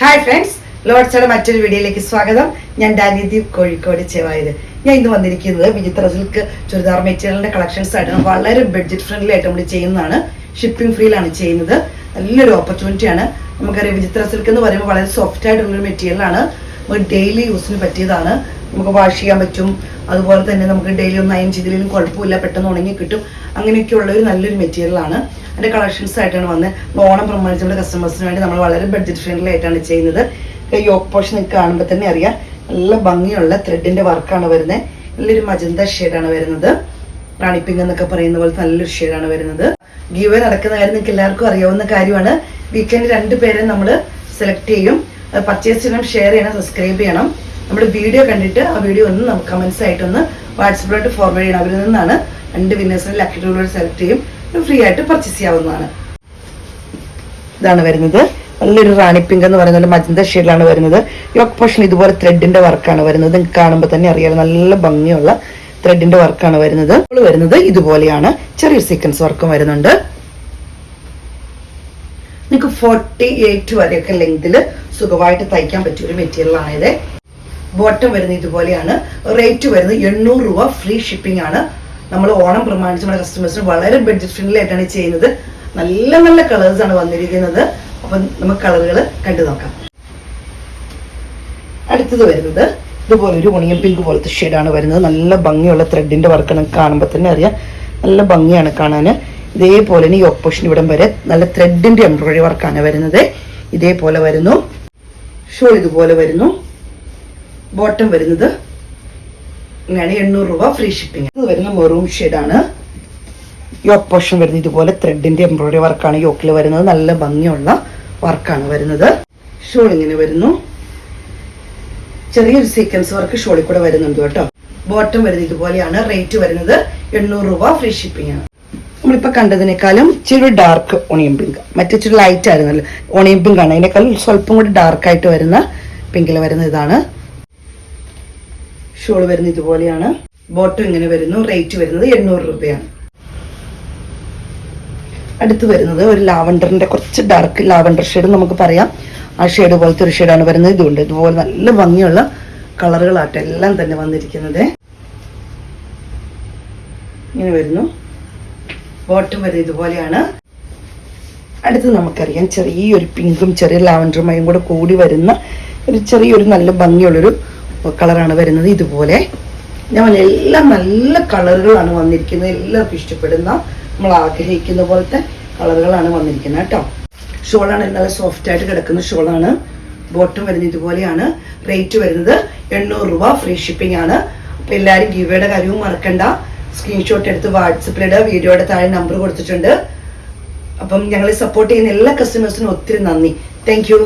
Hi friends, ലോഡ്സയുടെ മറ്റൊരു വീഡിയോയിലേക്ക് സ്വാഗതം. ഞാൻ ഡാനിദീപ്, കോഴിക്കോട് ചെവായത്. ഞാൻ ഇന്ന് വന്നിരിക്കുന്നത് വിചിത്ര സിൽക്ക് ചുരിദാർ മെറ്റീരിയലിന്റെ കളക്ഷൻസ് ആയിട്ടാണ്. വളരെ ബഡ്ജറ്റ് ഫ്രണ്ട്ലി ആയിട്ട് നമ്മൾ ചെയ്യുന്നതാണ്. ഷിപ്പിംഗ് ഫ്രീയിലാണ് ചെയ്യുന്നത്. നല്ലൊരു ഓപ്പർച്യൂണിറ്റിയാണ്. നമുക്കറിയാം, വിചിത്ര സിൽക്ക് എന്ന് പറയുമ്പോൾ വളരെ സോഫ്റ്റ് ആയിട്ടുള്ളൊരു മെറ്റീരിയലാണ്. നമുക്ക് ഡെയിലി യൂസിന് പറ്റിയതാണ്. നമുക്ക് വാഷ് ചെയ്യാൻ പറ്റും. അതുപോലെ തന്നെ നമുക്ക് ഡെയിലി ഒന്ന് അയൺ ചെയ്തില്ലെങ്കിലും കുഴപ്പമില്ല, പെട്ടെന്ന് ഉണങ്ങി കിട്ടും. അങ്ങനെയൊക്കെയുള്ള ഒരു നല്ലൊരു മെറ്റീരിയലാണ്. അതിൻ്റെ കളക്ഷൻസ് ആയിട്ടാണ് വന്നത്. ഓണം പ്രമാണിച്ച് നമ്മുടെ കസ്റ്റമേഴ്സിന് വേണ്ടി നമ്മൾ വളരെ ബഡ്ജറ്റ് ഫ്രണ്ട്ലി ആയിട്ടാണ് ചെയ്യുന്നത്. യോക്ക് പോർഷൻ നിങ്ങൾക്ക് കാണുമ്പോൾ തന്നെ അറിയാം, നല്ല ഭംഗിയുള്ള ത്രെഡിന്റെ വർക്കാണ് വരുന്നത്. നല്ലൊരു മജന്ത ഷെയ്ഡാണ് വരുന്നത്. റാണി പിങ്ക് എന്നൊക്കെ പറയുന്ന പോലത്തെ നല്ലൊരു ഷെയ്ഡാണ് വരുന്നത്. ഗീവ് നടക്കുന്ന കാര്യം നിങ്ങൾക്ക് എല്ലാവർക്കും അറിയാവുന്ന കാര്യമാണ്. വീക്കെൻഡ് 2 പേരെ നമ്മൾ സെലക്ട് ചെയ്യും. പർച്ചേസ് ചെയ്യണം, ഷെയർ ചെയ്യണം, സബ്സ്ക്രൈബ് ചെയ്യണം. നമ്മുടെ വീഡിയോ കണ്ടിട്ട് ആ വീഡിയോ ഒന്ന് നമുക്ക് കമന്റ്സ് ആയിട്ടൊന്ന് വാട്സപ്പിലോട്ട് ഫോർവേഡ് ചെയ്യണം. അവരിൽ നിന്നാണ് 2 വിന്നേഴ്സിനെ ലക്കി ഡ്രോയിലൂടെ സെലക്ട് ചെയ്യും. ഫ്രീ ആയിട്ട് പർച്ചേസ് ചെയ്യാവുന്നതാണ്. ഇതാണ് വരുന്നത്. നല്ലൊരു റാണി പിങ്ക് എന്ന് പറയുന്നത് മജന്ത ഷെയ്ഡിലാണ് വരുന്നത്. യോക്ക് പോർഷൻ ഇതുപോലെ ത്രെഡിന്റെ വർക്കാണ് വരുന്നത്. നിങ്ങൾക്ക് കാണുമ്പോൾ തന്നെ അറിയാം, നല്ല ഭംഗിയുള്ള ത്രെഡിന്റെ വർക്കാണ് വരുന്നത്. ഇതുപോലെയാണ്. ചെറിയൊരു സീക്വൻസ് വർക്കും വരുന്നുണ്ട്. നിങ്ങൾക്ക് 48 വരെയൊക്കെ ലെങ്തിൽ സുഖമായിട്ട് തയ്ക്കാൻ പറ്റിയ ഒരു മെറ്റീരിയൽ ആണ് ഇത്. ബോട്ടം വരുന്നത് ഇതുപോലെയാണ്. റേറ്റ് വരുന്നത് 800 രൂപ. ഫ്രീ ഷിപ്പിംഗ് ആണ്. നമ്മൾ ഓണം പ്രമാണിച്ച് നമ്മുടെ കസ്റ്റമേഴ്സിന് വളരെ ബഡ്ജറ്റ് ഫ്രണ്ട്ലി ആയിട്ടാണ് ചെയ്യുന്നത്. നല്ല നല്ല കളേഴ്സ് ആണ് വന്നിരിക്കുന്നത്. അപ്പം നമുക്ക് കളറുകൾ കണ്ടു നോക്കാം. അടുത്തത് വരുന്നത് ഇതുപോലൊരു ഒണിയൻ പിങ്ക് പോലത്തെ ഷെയ്ഡാണ് വരുന്നത്. നല്ല ഭംഗിയുള്ള ത്രെഡിന്റെ വർക്കാണ്. കാണുമ്പോൾ തന്നെ അറിയാം, നല്ല ഭംഗിയാണ് കാണാൻ. ഇതേപോലെ തന്നെ യോക്ക് പോർഷൻ ഇവിടം വരെ നല്ല ത്രെഡിന്റെ എംബ്രോയിഡറി വർക്കാണ് വരുന്നത്. ഇതേപോലെ വരുന്നു. ഷോൾ ഇതുപോലെ വരുന്നു. ബോട്ടം വരുന്നത് ഇങ്ങനെയാണ്. 800 രൂപ. Free shipping. ഇത് വരുന്ന മെറൂൺ ഷെയ്ഡാണ്. യോക്ക് പോർഷൻ വരുന്നത് ഇതുപോലെ ത്രെഡിന്റെ എംബ്രോയിഡറി വർക്കാണ് യോക്കിൽ വരുന്നത്. നല്ല ഭംഗിയുള്ള വർക്കാണ് വരുന്നത്. ഷോൾ ഇങ്ങനെ വരുന്നു. ചെറിയൊരു സീക്വൻസ് വർക്ക് ഷോളിൽ കൂടെ വരുന്നുണ്ട് കേട്ടോ. ബോട്ടം വരുന്നത് ഇതുപോലെയാണ്. റേറ്റ് വരുന്നത് 800 രൂപ. ഫ്രീ ഷിപ്പിംഗ് ആണ്. നമ്മളിപ്പോൾ കണ്ടതിനേക്കാളും ഇച്ചിരി ഡാർക്ക് ഓണിയൻ പിങ്ക്, മറ്റിച്ചിരി ലൈറ്റ് ആയിരുന്നല്ലോ ഓണിയൻ പിങ്ക് ആണ്. അതിനേക്കാളും സ്വല്പം കൂടി ഡാർക്കായിട്ട് വരുന്ന പിങ്കിൽ വരുന്ന ഇതാണ്. ഷോൾ വരുന്നത് ഇതുപോലെയാണ്. ബോട്ടം ഇങ്ങനെ വരുന്നു. റേറ്റ് വരുന്നത് 800 രൂപയാണ്. അടുത്ത് വരുന്നത് ഒരു ലാവണ്ടറിന്റെ കുറച്ച് ഡാർക്ക് ലാവണ്ടർ ഷെയ്ഡ് നമുക്ക് പറയാം. ആ ഷെയ്ഡ് പോലത്തെ ഒരു ഷെയ്ഡാണ് വരുന്നത്. ഇതുകൊണ്ട് ഇതുപോലെ നല്ല ഭംഗിയുള്ള കളറുകളാട്ടെ എല്ലാം തന്നെ വന്നിരിക്കുന്നത്. ഇങ്ങനെ വരുന്നു. ബോട്ടം വരുന്നത് ഇതുപോലെയാണ്. അടുത്ത് നമുക്കറിയാം, ചെറിയൊരു പിങ്കും ചെറിയ ലാവണ്ടറുമായും കൂടെ കൂടി വരുന്ന ഒരു ചെറിയൊരു നല്ല ഭംഗിയുള്ളൊരു കളറാണ് വരുന്നത്. ഇതുപോലെ ഞാൻ എല്ലാം നല്ല കളറുകളാണ് വന്നിരിക്കുന്നത്. എല്ലാവർക്കും ഇഷ്ടപ്പെടുന്ന, നമ്മൾ ആഗ്രഹിക്കുന്ന പോലത്തെ കളറുകളാണ് വന്നിരിക്കുന്നത് കേട്ടോ. ഷോളാണ് നല്ല സോഫ്റ്റ് ആയിട്ട് കിടക്കുന്ന ഷോളാണ്. ബോട്ടം വരുന്നത് ഇതുപോലെയാണ്. റേറ്റ് വരുന്നത് 800 രൂപ. ഫ്രീ ഷിപ്പിംഗ് ആണ്. അപ്പം എല്ലാവരും ഗീവയുടെ കാര്യവും മറക്കണ്ട. സ്ക്രീൻഷോട്ട് എടുത്ത് വാട്സപ്പിലിടുക. വീഡിയോയുടെ താഴെ നമ്പർ കൊടുത്തിട്ടുണ്ട്. അപ്പം ഞങ്ങളെ സപ്പോർട്ട് ചെയ്യുന്ന എല്ലാ കസ്റ്റമേഴ്സിനും ഒത്തിരി നന്ദി. Thank you.